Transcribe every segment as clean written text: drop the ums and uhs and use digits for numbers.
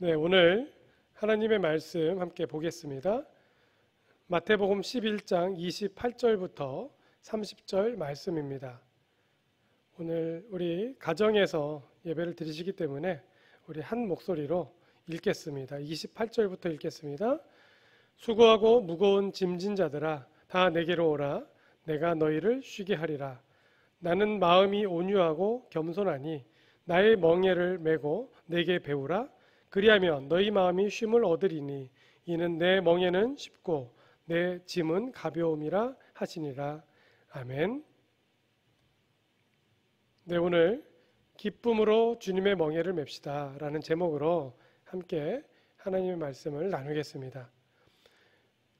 네, 오늘 하나님의 말씀 함께 보겠습니다. 마태복음 11장 28절부터 30절 말씀입니다. 오늘 우리 가정에서 예배를 드리시기 때문에 우리 한 목소리로 읽겠습니다. 28절부터 읽겠습니다. 수고하고 무거운 짐진 자들아 다 내게로 오라. 내가 너희를 쉬게 하리라. 나는 마음이 온유하고 겸손하니 나의 멍에를 메고 내게 배우라. 그리하면 너희 마음이 쉼을 얻으리니 이는 내 멍에는 쉽고 내 짐은 가벼움이라 하시니라. 아멘. 네, 오늘 기쁨으로 주님의 멍에를 맵시다 라는 제목으로 함께 하나님의 말씀을 나누겠습니다.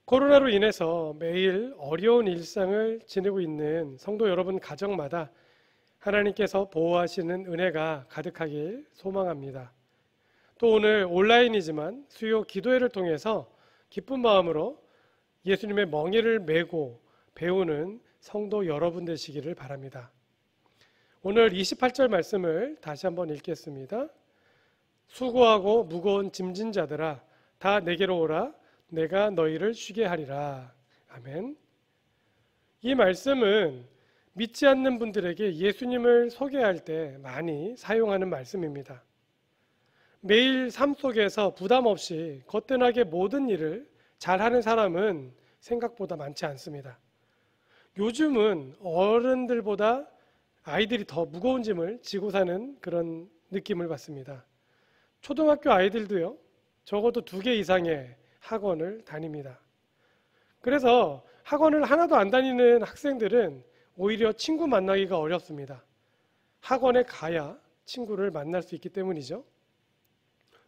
코로나로 인해서 매일 어려운 일상을 지내고 있는 성도 여러분 가정마다 하나님께서 보호하시는 은혜가 가득하길 소망합니다. 또 오늘 온라인이지만 수요 기도회를 통해서 기쁜 마음으로 예수님의 멍에를 메고 배우는 성도 여러분 되시기를 바랍니다. 오늘 28절 말씀을 다시 한번 읽겠습니다. 수고하고 무거운 짐진 자들아 다 내게로 오라. 내가 너희를 쉬게 하리라. 아멘. 이 말씀은 믿지 않는 분들에게 예수님을 소개할 때 많이 사용하는 말씀입니다. 매일 삶 속에서 부담 없이 거뜬하게 모든 일을 잘하는 사람은 생각보다 많지 않습니다. 요즘은 어른들보다 아이들이 더 무거운 짐을 지고 사는 그런 느낌을 받습니다. 초등학교 아이들도요, 적어도 2개 이상의 학원을 다닙니다. 그래서 학원을 하나도 안 다니는 학생들은 오히려 친구 만나기가 어렵습니다. 학원에 가야 친구를 만날 수 있기 때문이죠.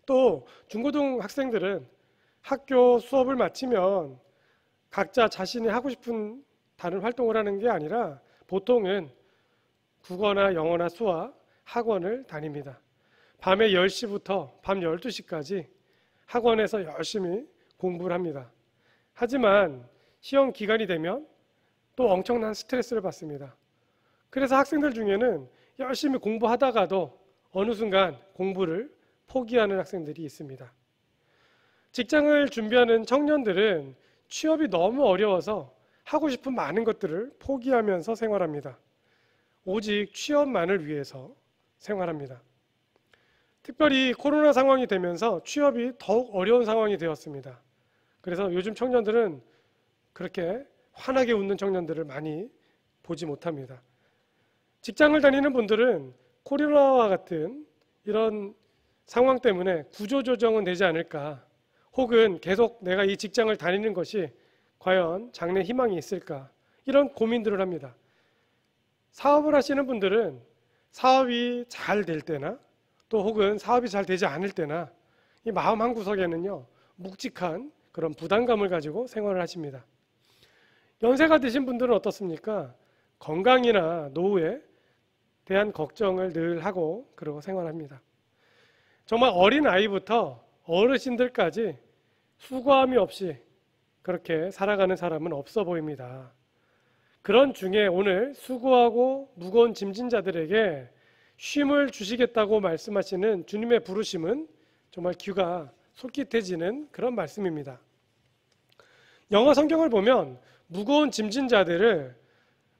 또 중고등 학생들은 학교 수업을 마치면 각자 자신이 하고 싶은 다른 활동을 하는 게 아니라 보통은 국어나 영어나 수학 학원을 다닙니다. 밤에 10시부터 밤 12시까지 학원에서 열심히 공부를 합니다. 하지만 시험 기간이 되면 또 엄청난 스트레스를 받습니다. 그래서 학생들 중에는 열심히 공부하다가도 어느 순간 공부를 포기하는 학생들이 있습니다. 직장을 준비하는 청년들은 취업이 너무 어려워서 하고 싶은 많은 것들을 포기하면서 생활합니다. 오직 취업만을 위해서 생활합니다. 특별히 코로나 상황이 되면서 취업이 더욱 어려운 상황이 되었습니다. 그래서 요즘 청년들은 그렇게 환하게 웃는 청년들을 많이 보지 못합니다. 직장을 다니는 분들은 코로나와 같은 이런 상황 때문에 구조조정은 되지 않을까, 혹은 계속 내가 이 직장을 다니는 것이 과연 장래 희망이 있을까, 이런 고민들을 합니다. 사업을 하시는 분들은 사업이 잘 될 때나 또 혹은 사업이 잘 되지 않을 때나 이 마음 한구석에는요, 묵직한 그런 부담감을 가지고 생활을 하십니다. 연세가 드신 분들은 어떻습니까? 건강이나 노후에 대한 걱정을 늘 하고 그러고 생활합니다. 정말 어린 아이부터 어르신들까지 수고함이 없이 그렇게 살아가는 사람은 없어 보입니다. 그런 중에 오늘 수고하고 무거운 짐진 자들에게 쉼을 주시겠다고 말씀하시는 주님의 부르심은 정말 귀가 솔깃해지는 그런 말씀입니다. 영어 성경을 보면 무거운 짐진 자들을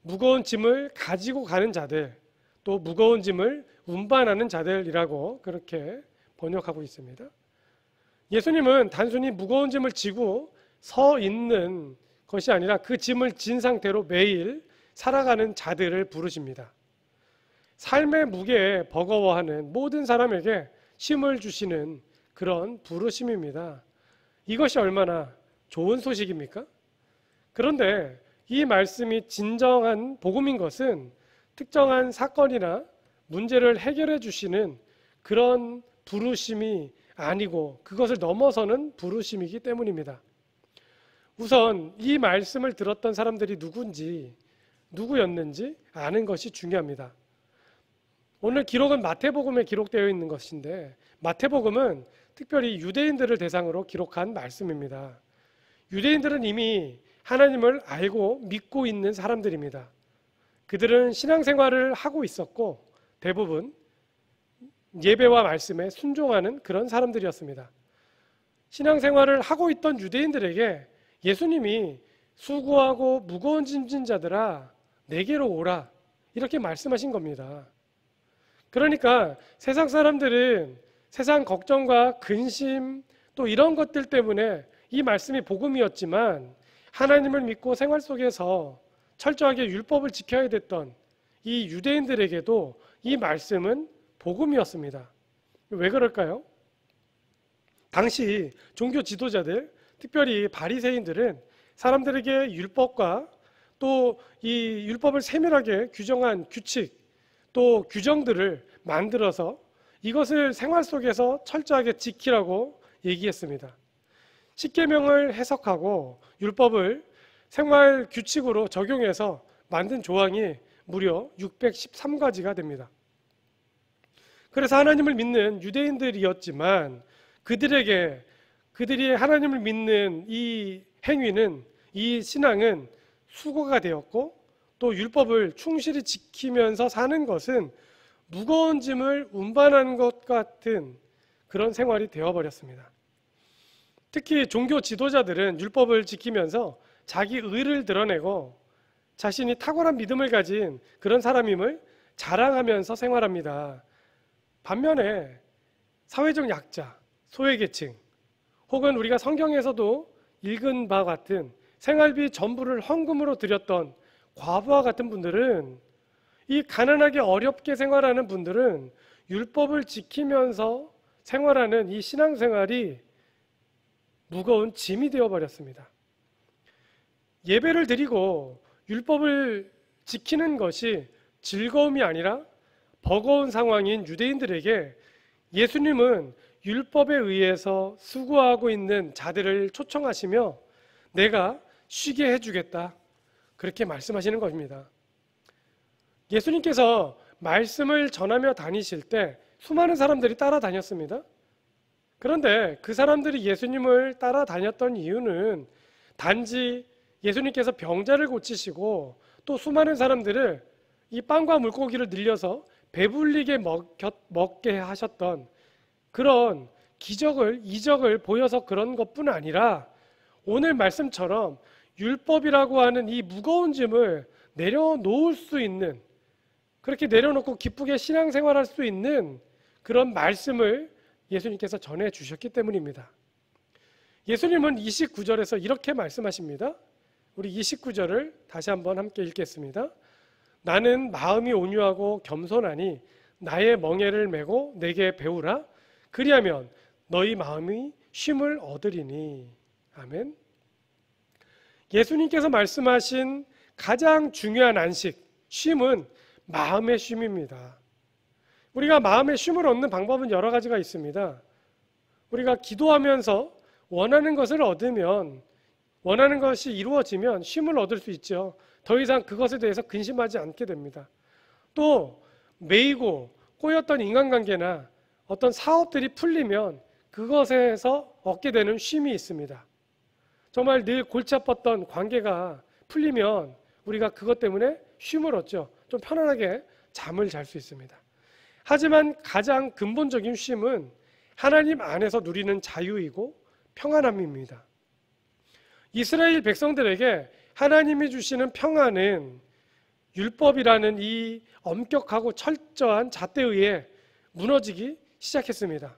무거운 짐을 가지고 가는 자들, 또 무거운 짐을 운반하는 자들이라고 그렇게 번역하고 있습니다. 예수님은 단순히 무거운 짐을 지고 서 있는 것이 아니라 그 짐을 진 상태로 매일 살아가는 자들을 부르십니다. 삶의 무게에 버거워하는 모든 사람에게 쉼을 주시는 그런 부르심입니다. 이것이 얼마나 좋은 소식입니까? 그런데 이 말씀이 진정한 복음인 것은 특정한 사건이나 문제를 해결해 주시는 그런 부르심이 아니고 그것을 넘어서는 부르심이기 때문입니다. 우선 이 말씀을 들었던 사람들이 누구였는지 아는 것이 중요합니다. 오늘 기록은 마태복음에 기록되어 있는 것인데, 마태복음은 특별히 유대인들을 대상으로 기록한 말씀입니다. 유대인들은 이미 하나님을 알고 믿고 있는 사람들입니다. 그들은 신앙생활을 하고 있었고 대부분 예배와 말씀에 순종하는 그런 사람들이었습니다. 신앙생활을 하고 있던 유대인들에게 예수님이 수고하고 무거운 짐진 자들아 내게로 오라 이렇게 말씀하신 겁니다. 그러니까 세상 사람들은 세상 걱정과 근심 또 이런 것들 때문에 이 말씀이 복음이었지만 하나님을 믿고 생활 속에서 철저하게 율법을 지켜야 됐던 이 유대인들에게도 이 말씀은 복음이었습니다. 왜 그럴까요? 당시 종교 지도자들, 특별히 바리새인들은 사람들에게 율법과 또 이 율법을 세밀하게 규정한 규칙, 또 규정들을 만들어서 이것을 생활 속에서 철저하게 지키라고 얘기했습니다. 십계명을 해석하고 율법을 생활 규칙으로 적용해서 만든 조항이 무려 613가지가 됩니다. 그래서 하나님을 믿는 유대인들이었지만 그들이 하나님을 믿는 이 행위는, 이 신앙은 수고가 되었고 또 율법을 충실히 지키면서 사는 것은 무거운 짐을 운반하는 것 같은 그런 생활이 되어버렸습니다. 특히 종교 지도자들은 율법을 지키면서 자기 의를 드러내고 자신이 탁월한 믿음을 가진 그런 사람임을 자랑하면서 생활합니다. 반면에 사회적 약자, 소외계층 혹은 우리가 성경에서도 읽은 바 같은 생활비 전부를 헌금으로 드렸던 과부와 같은 분들은, 이 가난하게 어렵게 생활하는 분들은 율법을 지키면서 생활하는 이 신앙생활이 무거운 짐이 되어버렸습니다. 예배를 드리고 율법을 지키는 것이 즐거움이 아니라 버거운 상황인 유대인들에게 예수님은 율법에 의해서 수고하고 있는 자들을 초청하시며 내가 쉬게 해주겠다, 그렇게 말씀하시는 것입니다. 예수님께서 말씀을 전하며 다니실 때 수많은 사람들이 따라다녔습니다. 그런데 그 사람들이 예수님을 따라다녔던 이유는 단지 예수님께서 병자를 고치시고 또 수많은 사람들을 이 빵과 물고기를 늘려서 배불리게 먹게 하셨던 그런 기적을, 이적을 보여서 그런 것뿐 아니라 오늘 말씀처럼 율법이라고 하는 이 무거운 짐을 내려놓을 수 있는, 그렇게 내려놓고 기쁘게 신앙생활할 수 있는 그런 말씀을 예수님께서 전해 주셨기 때문입니다. 예수님은 29절에서 이렇게 말씀하십니다. 우리 29절을 다시 한번 함께 읽겠습니다. 나는 마음이 온유하고 겸손하니 나의 멍에를 메고 내게 배우라. 그리하면 너희 마음이 쉼을 얻으리니. 아멘. 예수님께서 말씀하신 가장 중요한 안식, 쉼은 마음의 쉼입니다. 우리가 마음의 쉼을 얻는 방법은 여러 가지가 있습니다. 우리가 기도하면서 원하는 것을 얻으면, 원하는 것이 이루어지면 쉼을 얻을 수 있죠. 더 이상 그것에 대해서 근심하지 않게 됩니다. 또 매이고 꼬였던 인간관계나 어떤 사업들이 풀리면 그것에서 얻게 되는 쉼이 있습니다. 정말 늘 골치 아팠던 관계가 풀리면 우리가 그것 때문에 쉼을 얻죠. 좀 편안하게 잠을 잘 수 있습니다. 하지만 가장 근본적인 쉼은 하나님 안에서 누리는 자유이고 평안함입니다. 이스라엘 백성들에게 하나님이 주시는 평안은 율법이라는 이 엄격하고 철저한 잣대에 의해 무너지기 시작했습니다.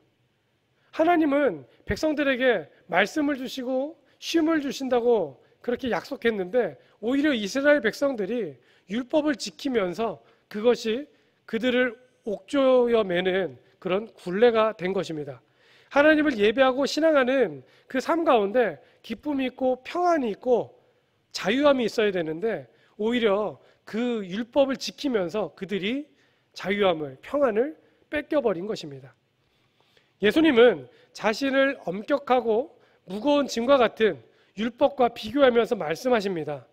하나님은 백성들에게 말씀을 주시고 쉼을 주신다고 그렇게 약속했는데 오히려 이스라엘 백성들이 율법을 지키면서 그것이 그들을 옥조여 매는 그런 굴레가 된 것입니다. 하나님을 예배하고 신앙하는 그 삶 가운데 기쁨이 있고 평안이 있고 자유함이 있어야 되는데 오히려 그 율법을 지키면서 그들이 자유함을, 평안을 뺏겨버린 것입니다. 예수님은 자신을 엄격하고 무거운 짐과 같은 율법과 비교하면서 말씀하십니다.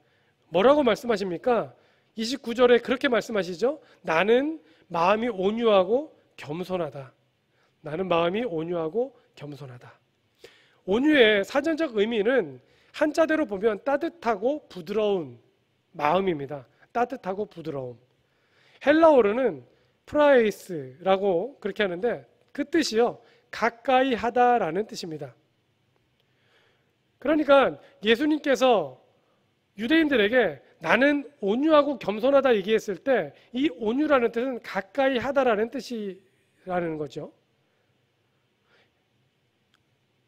뭐라고 말씀하십니까? 29절에 그렇게 말씀하시죠. 나는 마음이 온유하고 겸손하다. 나는 마음이 온유하고 겸손하다. 온유의 사전적 의미는 한자대로 보면 따뜻하고 부드러운 마음입니다. 따뜻하고 부드러움. 헬라어로는 프라이스라고 그렇게 하는데 그 뜻이요, 가까이 하다라는 뜻입니다. 그러니까 예수님께서 유대인들에게 나는 온유하고 겸손하다 얘기했을 때 이 온유라는 뜻은 가까이 하다라는 뜻이라는 거죠.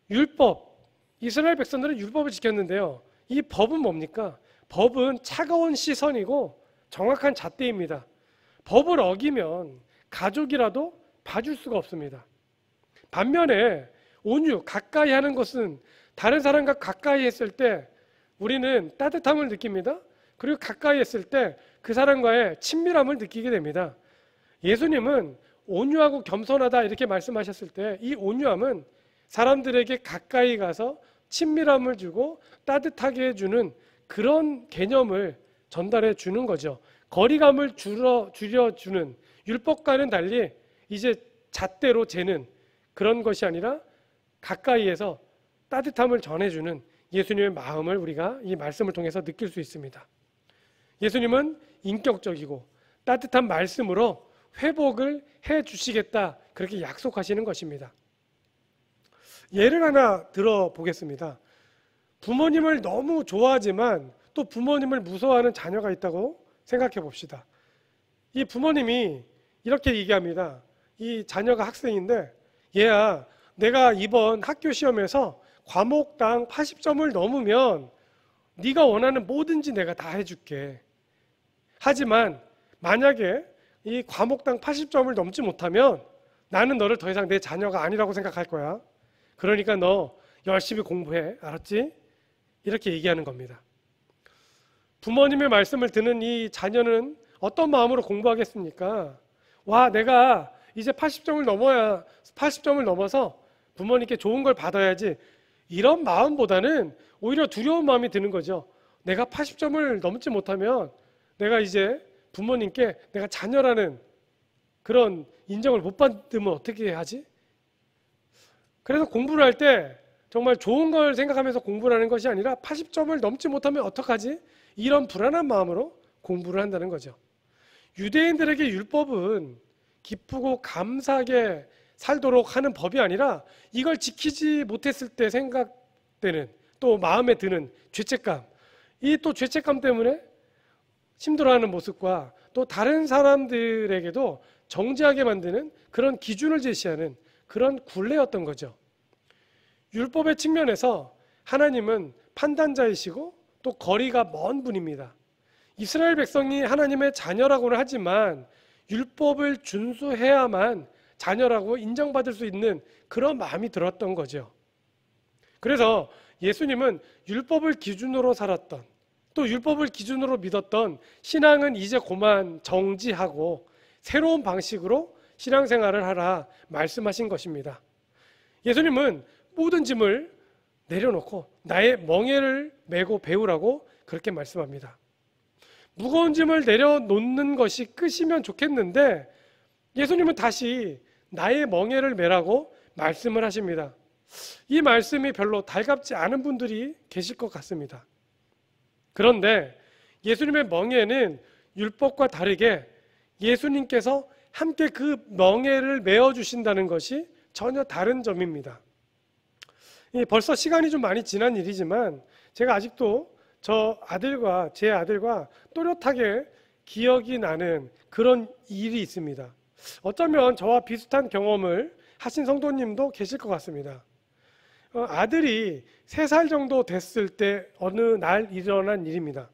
율법, 이스라엘 백성들은 율법을 지켰는데요. 이 법은 뭡니까? 법은 차가운 시선이고 정확한 잣대입니다. 법을 어기면 가족이라도 봐줄 수가 없습니다. 반면에 온유, 가까이 하는 것은 다른 사람과 가까이 했을 때 우리는 따뜻함을 느낍니다. 그리고 가까이 했을 때 그 사람과의 친밀함을 느끼게 됩니다. 예수님은 온유하고 겸손하다 이렇게 말씀하셨을 때 이 온유함은 사람들에게 가까이 가서 친밀함을 주고 따뜻하게 해주는 그런 개념을 전달해 주는 거죠. 거리감을 줄여주는, 율법과는 달리 이제 잣대로 재는 그런 것이 아니라 가까이에서 따뜻함을 전해주는 예수님의 마음을 우리가 이 말씀을 통해서 느낄 수 있습니다. 예수님은 인격적이고 따뜻한 말씀으로 회복을 해 주시겠다 그렇게 약속하시는 것입니다. 예를 하나 들어보겠습니다. 부모님을 너무 좋아하지만 또 부모님을 무서워하는 자녀가 있다고 생각해 봅시다. 이 부모님이 이렇게 얘기합니다. 이 자녀가 학생인데, 얘야, 내가 이번 학교 시험에서 과목당 80점을 넘으면 네가 원하는 뭐든지 내가 다 해줄게. 하지만 만약에 이 과목당 80점을 넘지 못하면 나는 너를 더 이상 내 자녀가 아니라고 생각할 거야. 그러니까 너 열심히 공부해. 알았지? 이렇게 얘기하는 겁니다. 부모님의 말씀을 듣는 이 자녀는 어떤 마음으로 공부하겠습니까? 와, 내가 이제 80점을 넘어서 부모님께 좋은 걸 받아야지. 이런 마음보다는 오히려 두려운 마음이 드는 거죠. 내가 80점을 넘지 못하면 내가 이제 부모님께 내가 자녀라는 그런 인정을 못 받으면 어떻게 하지? 그래서 공부를 할 때 정말 좋은 걸 생각하면서 공부를 하는 것이 아니라 80점을 넘지 못하면 어떡하지? 이런 불안한 마음으로 공부를 한다는 거죠. 유대인들에게 율법은 기쁘고 감사하게 살도록 하는 법이 아니라 이걸 지키지 못했을 때 생각되는 또 마음에 드는 죄책감, 이 또 죄책감 때문에 힘들어하는 모습과 또 다른 사람들에게도 정죄하게 만드는 그런 기준을 제시하는 그런 굴레였던 거죠. 율법의 측면에서 하나님은 판단자이시고 또 거리가 먼 분입니다. 이스라엘 백성이 하나님의 자녀라고는 하지만 율법을 준수해야만 자녀라고 인정받을 수 있는 그런 마음이 들었던 거죠. 그래서 예수님은 율법을 기준으로 살았던, 또 율법을 기준으로 믿었던 신앙은 이제 그만 정지하고 새로운 방식으로 신앙생활을 하라 말씀하신 것입니다. 예수님은 모든 짐을 내려놓고 나의 멍에를 메고 배우라고 그렇게 말씀합니다. 무거운 짐을 내려놓는 것이 끝이면 좋겠는데 예수님은 다시 나의 멍에를 메라고 말씀을 하십니다. 이 말씀이 별로 달갑지 않은 분들이 계실 것 같습니다. 그런데 예수님의 멍에는 율법과 다르게 예수님께서 함께 그 멍에를 메어주신다는 것이 전혀 다른 점입니다. 벌써 시간이 좀 많이 지난 일이지만 제가 아직도 제 아들과 또렷하게 기억이 나는 그런 일이 있습니다. 어쩌면 저와 비슷한 경험을 하신 성도님도 계실 것 같습니다. 아들이 3살 정도 됐을 때 어느 날 일어난 일입니다.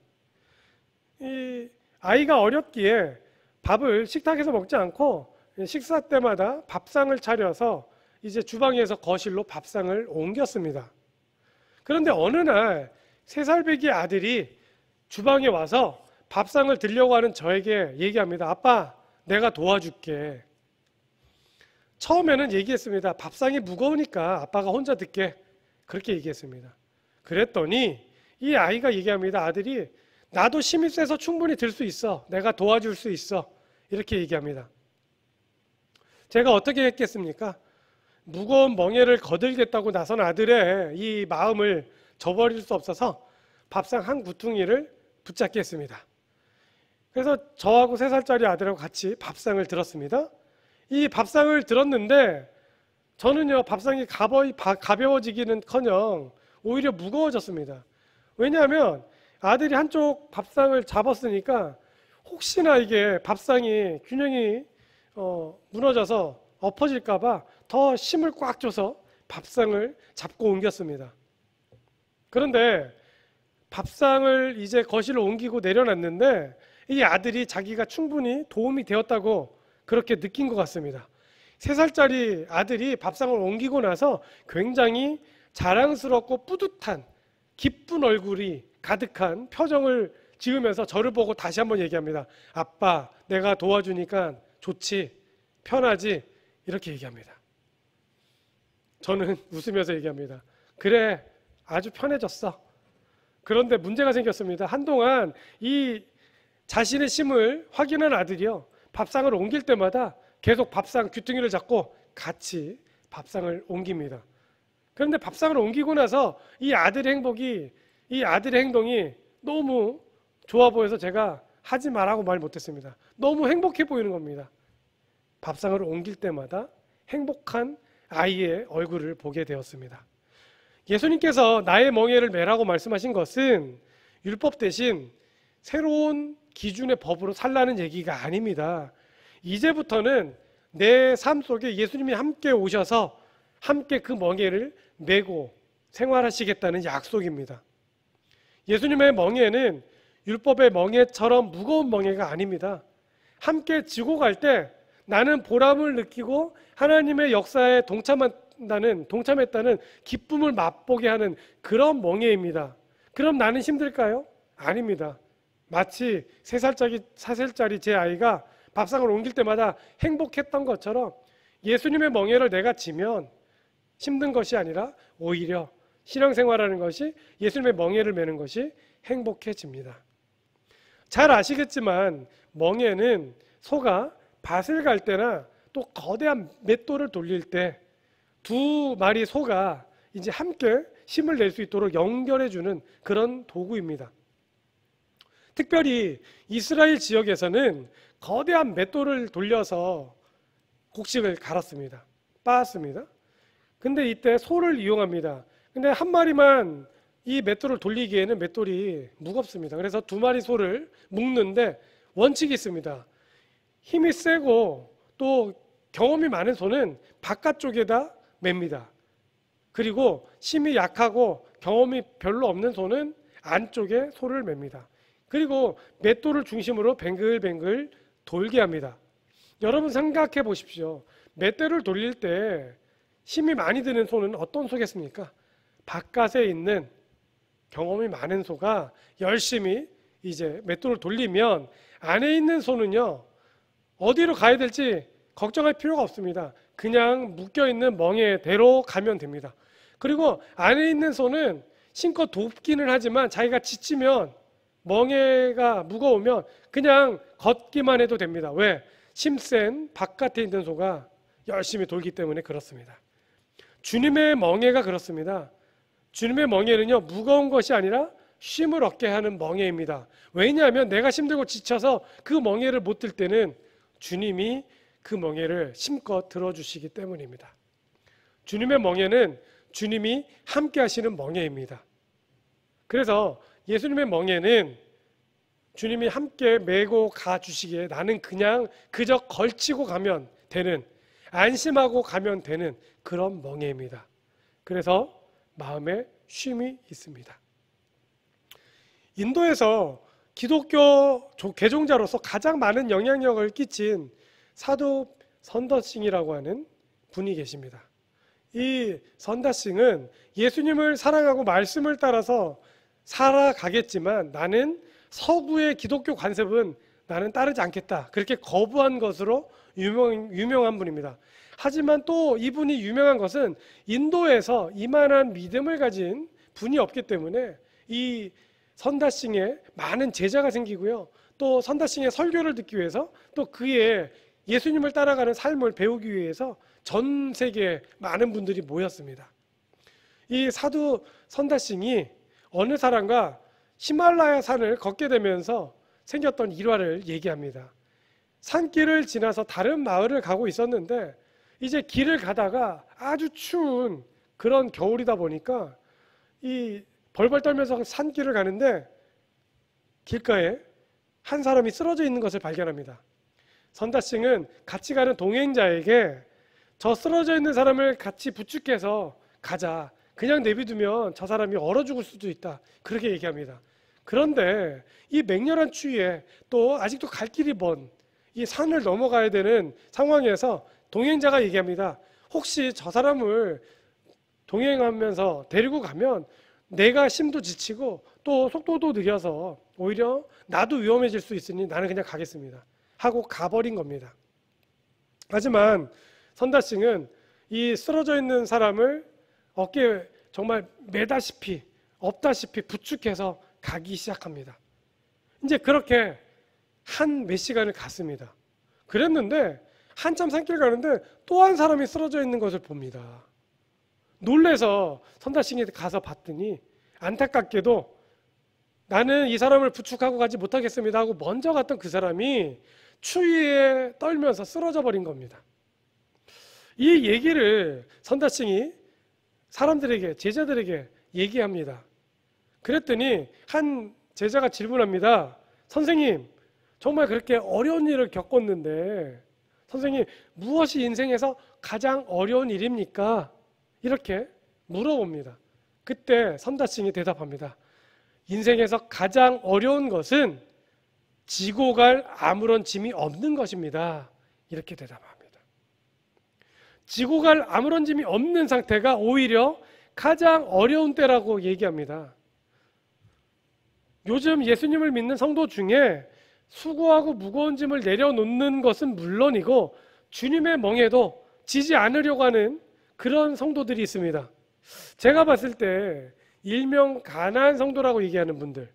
이 아이가 어렸기에 밥을 식탁에서 먹지 않고 식사 때마다 밥상을 차려서 이제 주방에서 거실로 밥상을 옮겼습니다. 그런데 어느 날 3살 배기 아들이 주방에 와서 밥상을 들려고 하는 저에게 얘기합니다. 아빠, 내가 도와줄게. 처음에는 얘기했습니다. 밥상이 무거우니까 아빠가 혼자 듣게. 그렇게 얘기했습니다. 그랬더니 이 아이가 얘기합니다. 아들이 나도 힘이 세서 충분히 들 수 있어. 내가 도와줄 수 있어. 이렇게 얘기합니다. 제가 어떻게 했겠습니까? 무거운 멍에를 거들겠다고 나선 아들의 이 마음을 저버릴 수 없어서 밥상 한 구퉁이를 붙잡게 했습니다. 그래서 저하고 3살짜리 아들하고 같이 밥상을 들었습니다. 이 밥상을 들었는데 저는요, 밥상이 가벼워지기는커녕 오히려 무거워졌습니다. 왜냐하면 아들이 한쪽 밥상을 잡았으니까 혹시나 이게 밥상이 균형이 무너져서 엎어질까봐 더 힘을 꽉 줘서 밥상을 잡고 옮겼습니다. 그런데 밥상을 이제 거실로 옮기고 내려놨는데 이 아들이 자기가 충분히 도움이 되었다고 그렇게 느낀 것 같습니다. 3살짜리 아들이 밥상을 옮기고 나서 굉장히 자랑스럽고 뿌듯한 기쁜 얼굴이 가득한 표정을 지으면서 저를 보고 다시 한번 얘기합니다. 아빠, 내가 도와주니까 좋지, 편하지? 이렇게 얘기합니다. 저는 웃으면서 얘기합니다. 그래, 아주 편해졌어. 그런데 문제가 생겼습니다. 한동안 이 자신의 심을 확인한 아들이요, 밥상을 옮길 때마다 계속 밥상 귀퉁이를 잡고 같이 밥상을 옮깁니다. 그런데 밥상을 옮기고 나서 이 아들의 행동이 너무 좋아 보여서 제가 하지 말라고 말 못했습니다. 너무 행복해 보이는 겁니다. 밥상을 옮길 때마다 행복한 아이의 얼굴을 보게 되었습니다. 예수님께서 나의 멍에를 메라고 말씀하신 것은 율법 대신 새로운 기준의 법으로 살라는 얘기가 아닙니다. 이제부터는 내 삶 속에 예수님이 함께 오셔서 함께 그 멍에를 메고 생활하시겠다는 약속입니다. 예수님의 멍에는 율법의 멍에처럼 무거운 멍에가 아닙니다. 함께 지고 갈 때 나는 보람을 느끼고 하나님의 역사에 동참했다는 기쁨을 맛보게 하는 그런 멍에입니다. 그럼 나는 힘들까요? 아닙니다. 마치 4살짜리 제 아이가 밥상을 옮길 때마다 행복했던 것처럼 예수님의 멍에를 내가 지면 힘든 것이 아니라 오히려 신앙생활하는 것이, 예수님의 멍에를 메는 것이 행복해집니다. 잘 아시겠지만 멍에는 소가 밭을 갈 때나 또 거대한 맷돌을 돌릴 때 두 마리 소가 이제 함께 힘을 낼 수 있도록 연결해주는 그런 도구입니다. 특별히 이스라엘 지역에서는 거대한 맷돌을 돌려서 곡식을 갈았습니다. 빻았습니다. 근데 이때 소를 이용합니다. 근데 한 마리만 이 맷돌을 돌리기에는 맷돌이 무겁습니다. 그래서 두 마리 소를 묶는데 원칙이 있습니다. 힘이 세고 또 경험이 많은 소는 바깥쪽에다 맵니다. 그리고 힘이 약하고 경험이 별로 없는 소는 안쪽에 소를 맵니다. 그리고 맷돌을 중심으로 뱅글뱅글 돌게 합니다. 여러분 생각해 보십시오. 맷돌을 돌릴 때 힘이 많이 드는 소는 어떤 소겠습니까? 바깥에 있는 경험이 많은 소가 열심히 이제 맷돌을 돌리면 안에 있는 소는요, 어디로 가야 될지 걱정할 필요가 없습니다. 그냥 묶여있는 멍에대로 가면 됩니다. 그리고 안에 있는 소는 신껏 돕기는 하지만 자기가 지치면, 멍에가 무거우면 그냥 걷기만 해도 됩니다. 왜? 힘센 바깥에 있는 소가 열심히 돌기 때문에 그렇습니다. 주님의 멍에가 그렇습니다. 주님의 멍에는요, 무거운 것이 아니라 쉼을 얻게 하는 멍에입니다. 왜냐하면 내가 힘들고 지쳐서 그 멍에를 못 들 때는 주님이 그 멍에를 힘껏 들어주시기 때문입니다. 주님의 멍에는 주님이 함께 하시는 멍에입니다. 그래서 예수님의 멍에는 주님이 함께 메고 가주시기에 나는 그냥 그저 걸치고 가면 되는, 안심하고 가면 되는 그런 멍에입니다. 그래서 마음에 쉼이 있습니다. 인도에서 기독교 개종자로서 가장 많은 영향력을 끼친 사도 선더싱이라고 하는 분이 계십니다. 이 선더싱은 예수님을 사랑하고 말씀을 따라서 살아가겠지만 나는 서구의 기독교 관습은 나는 따르지 않겠다, 그렇게 거부한 것으로 유명한 분입니다. 하지만 또 이분이 유명한 것은 인도에서 이만한 믿음을 가진 분이 없기 때문에 이 선다싱에 많은 제자가 생기고요, 또 선다싱의 설교를 듣기 위해서, 또 그의 예수님을 따라가는 삶을 배우기 위해서 전 세계에 많은 분들이 모였습니다. 이 사도 선다싱이 어느 사람과 히말라야 산을 걷게 되면서 생겼던 일화를 얘기합니다. 산길을 지나서 다른 마을을 가고 있었는데 이제 길을 가다가 아주 추운 그런 겨울이다 보니까 이 벌벌 떨면서 산길을 가는데 길가에 한 사람이 쓰러져 있는 것을 발견합니다. 선다싱은 같이 가는 동행자에게 저 쓰러져 있는 사람을 같이 부축해서 가자. 그냥 내비두면 저 사람이 얼어 죽을 수도 있다. 그렇게 얘기합니다. 그런데 이 맹렬한 추위에 또 아직도 갈 길이 먼 이 산을 넘어가야 되는 상황에서 동행자가 얘기합니다. 혹시 저 사람을 동행하면서 데리고 가면 내가 심도 지치고 또 속도도 느려서 오히려 나도 위험해질 수 있으니 나는 그냥 가겠습니다. 하고 가버린 겁니다. 하지만 선다싱은 이 쓰러져 있는 사람을 어깨에 정말 매다시피 엎다시피 부축해서 가기 시작합니다. 이제 그렇게 한 몇 시간을 갔습니다. 그랬는데 한참 산길 가는데 또 한 사람이 쓰러져 있는 것을 봅니다. 놀래서 선다싱이 가서 봤더니 안타깝게도 나는 이 사람을 부축하고 가지 못하겠습니다 하고 먼저 갔던 그 사람이 추위에 떨면서 쓰러져 버린 겁니다. 이 얘기를 선다싱이 사람들에게, 제자들에게 얘기합니다. 그랬더니 한 제자가 질문합니다. 선생님, 정말 그렇게 어려운 일을 겪었는데 선생님, 무엇이 인생에서 가장 어려운 일입니까? 이렇게 물어봅니다. 그때 선다싱이 대답합니다. 인생에서 가장 어려운 것은 지고 갈 아무런 짐이 없는 것입니다. 이렇게 대답합니다. 지고 갈 아무런 짐이 없는 상태가 오히려 가장 어려운 때라고 얘기합니다. 요즘 예수님을 믿는 성도 중에 수고하고 무거운 짐을 내려놓는 것은 물론이고 주님의 멍에도 지지 않으려고 하는 그런 성도들이 있습니다. 제가 봤을 때 일명 가난한 성도라고 얘기하는 분들,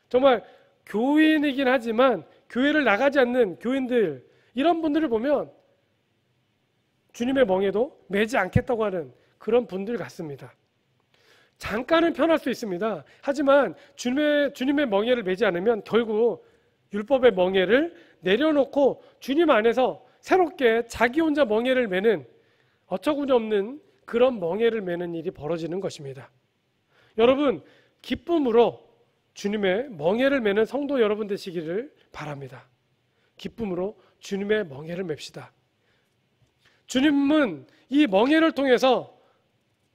정말 교인이긴 하지만 교회를 나가지 않는 교인들, 이런 분들을 보면 주님의 멍에도 매지 않겠다고 하는 그런 분들 같습니다. 잠깐은 편할 수 있습니다. 하지만 주님의 멍에를 매지 않으면 결국 율법의 멍에를 내려놓고 주님 안에서 새롭게 자기 혼자 멍에를 매는 어처구니 없는 그런 멍에를 매는 일이 벌어지는 것입니다. 여러분, 기쁨으로 주님의 멍에를 매는 성도 여러분 되시기를 바랍니다. 기쁨으로 주님의 멍에를 맵시다. 주님은 이 멍에를 통해서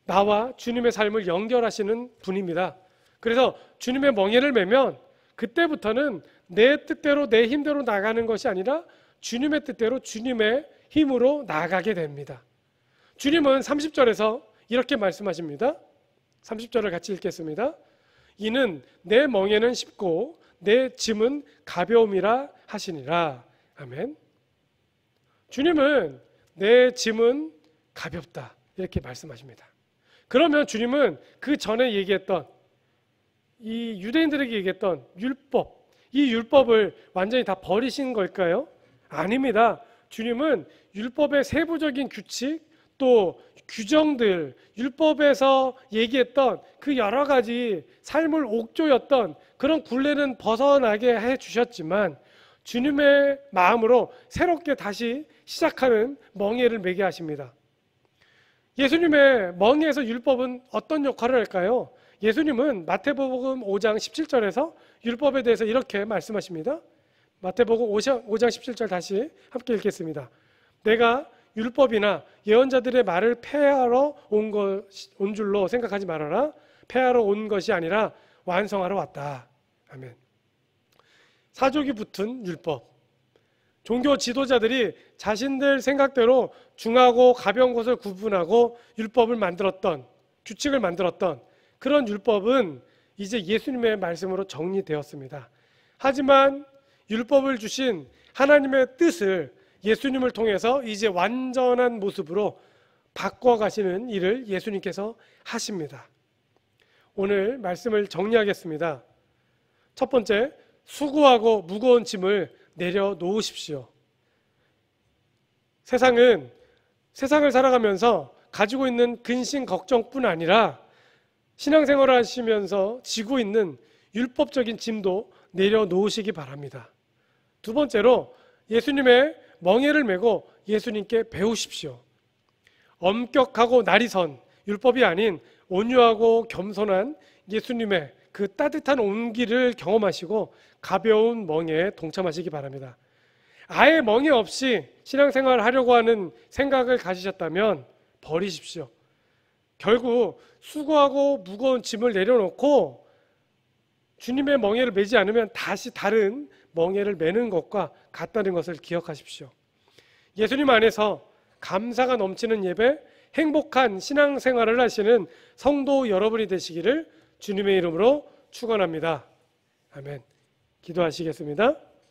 나와 주님의 삶을 연결하시는 분입니다. 그래서 주님의 멍에를 매면 그때부터는 내 뜻대로 내 힘대로 나가는 것이 아니라 주님의 뜻대로 주님의 힘으로 나가게 됩니다. 주님은 30절에서 이렇게 말씀하십니다. 30절을 같이 읽겠습니다. 이는 내 멍에는 쉽고 내 짐은 가벼움이라 하시니라. 아멘. 주님은 내 짐은 가볍다 이렇게 말씀하십니다. 그러면 주님은 그 전에 얘기했던 이 유대인들에게 얘기했던 율법, 이 율법을 완전히 다 버리신 걸까요? 아닙니다. 주님은 율법의 세부적인 규칙, 또 규정들, 율법에서 얘기했던 그 여러 가지 삶을 옥조였던 그런 굴레는 벗어나게 해주셨지만 주님의 마음으로 새롭게 다시 시작하는 멍에를 매게 하십니다. 예수님의 멍에에서 율법은 어떤 역할을 할까요? 예수님은 마태복음 5장 17절에서 율법에 대해서 이렇게 말씀하십니다. 마태복음 5장 17절 다시 함께 읽겠습니다. 내가 율법이나 예언자들의 말을 폐하러 온 줄로 생각하지 말아라. 폐하러 온 것이 아니라 완성하러 왔다. 아멘. 사족이 붙은 율법. 종교 지도자들이 자신들 생각대로 중하고 가벼운 것을 구분하고 율법을 만들었던, 규칙을 만들었던 그런 율법은 이제 예수님의 말씀으로 정리되었습니다. 하지만 율법을 주신 하나님의 뜻을 예수님을 통해서 이제 완전한 모습으로 바꿔가시는 일을 예수님께서 하십니다. 오늘 말씀을 정리하겠습니다. 첫 번째, 수고하고 무거운 짐을 내려놓으십시오. 세상을 살아가면서 가지고 있는 근심 걱정뿐 아니라 신앙생활을 하시면서 지고 있는 율법적인 짐도 내려놓으시기 바랍니다. 두 번째로 예수님의 멍에를 메고 예수님께 배우십시오. 엄격하고 날이선 율법이 아닌 온유하고 겸손한 예수님의 그 따뜻한 온기를 경험하시고 가벼운 멍에에 동참하시기 바랍니다. 아예 멍에 없이 신앙생활을 하려고 하는 생각을 가지셨다면 버리십시오. 결국 수고하고 무거운 짐을 내려놓고 주님의 멍에를 메지 않으면 다시 다른 멍에를 메는 것과 같다는 것을 기억하십시오. 예수님 안에서 감사가 넘치는 예배, 행복한 신앙생활을 하시는 성도 여러분이 되시기를 주님의 이름으로 축원합니다. 아멘. 기도하시겠습니다.